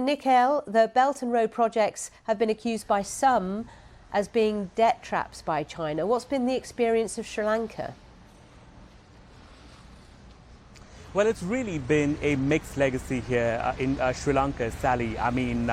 Nikhil, the Belt and Road projects have been accused by some as being debt traps by China. What's been the experience of Sri Lanka? Well, it's really been a mixed legacy here in Sri Lanka, Sally. I mean,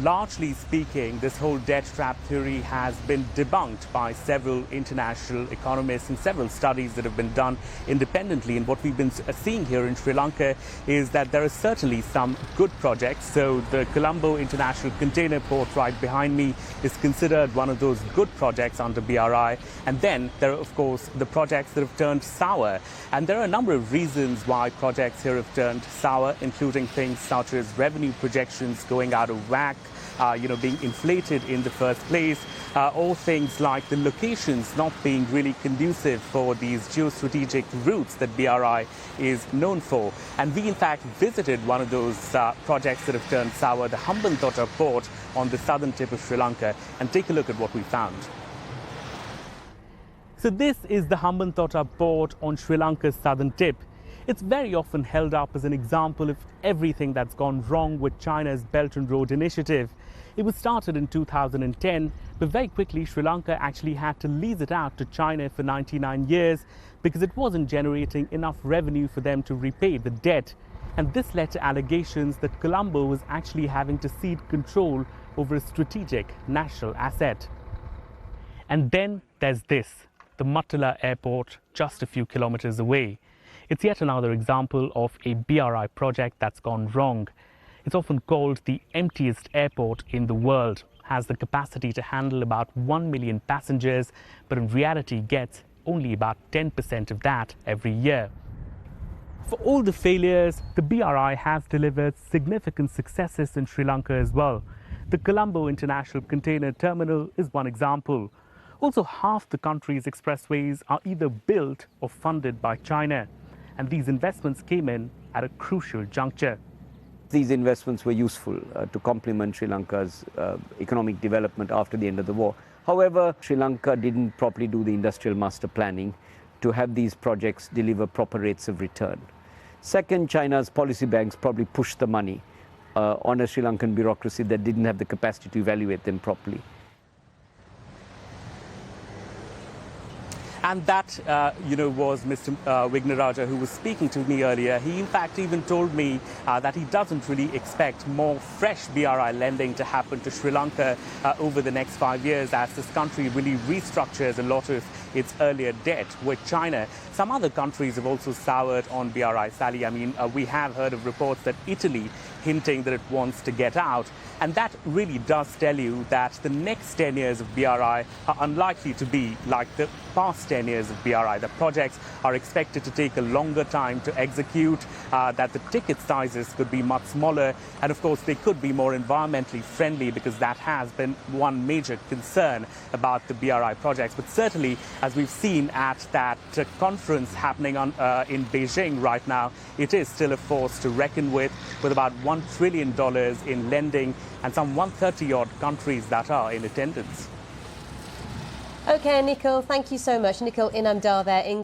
largely speaking, this whole debt trap theory has been debunked by several international economists and several studies that have been done independently. And what we've been seeing here in Sri Lanka is that there are certainly some good projects. So the Colombo International Container Port right behind me is considered one of those good projects under BRI. And then there are, of course, the projects that have turned sour. And there are a number of reasons why projects here have turned sour, including things such as revenue projections going out of whack, being inflated in the first place, or things like the locations not being really conducive for these geostrategic routes that BRI is known for. And we, in fact, visited one of those projects that have turned sour, the Hambantota port on the southern tip of Sri Lanka, and take a look at what we found. So this is the Hambantota port on Sri Lanka's southern tip. It's very often held up as an example of everything that's gone wrong with China's Belt and Road initiative. It was started in 2010, but very quickly Sri Lanka actually had to lease it out to China for 99 years because it wasn't generating enough revenue for them to repay the debt. And this led to allegations that Colombo was actually having to cede control over a strategic national asset. And then there's this, the Mattala airport just a few kilometers away. It's yet another example of a BRI project that's gone wrong. It's often called the emptiest airport in the world, has the capacity to handle about 1 million passengers, but in reality gets only about 10% of that every year. For all the failures, the BRI has delivered significant successes in Sri Lanka as well. The Colombo International Container Terminal is one example. Also, half the country's expressways are either built or funded by China. And these investments came in at a crucial juncture. These investments were useful to complement Sri Lanka's economic development after the end of the war. However, Sri Lanka didn't properly do the industrial master planning to have these projects deliver proper rates of return. Second, China's policy banks probably pushed the money on a Sri Lankan bureaucracy that didn't have the capacity to evaluate them properly. And that, was Mr. Wignaraja, who was speaking to me earlier. He, in fact, even told me that he doesn't really expect more fresh BRI lending to happen to Sri Lanka over the next 5 years as this country really restructures a lot of its earlier debt with China. Some other countries have also soured on BRI, Sally. I mean, we have heard of reports that Italy hinting that it wants to get out. And that really does tell you that the next 10 years of BRI are unlikely to be like the past 10 years of BRI. The projects are expected to take a longer time to execute, that the ticket sizes could be much smaller, and of course they could be more environmentally friendly, because that has been one major concern about the BRI projects. But certainly, as we've seen at that conference happening in Beijing right now, it is still a force to reckon with about $1 trillion in lending and some 130-odd countries that are in attendance. OK, Nikhil, thank you so much. Nikhil Inamdar there in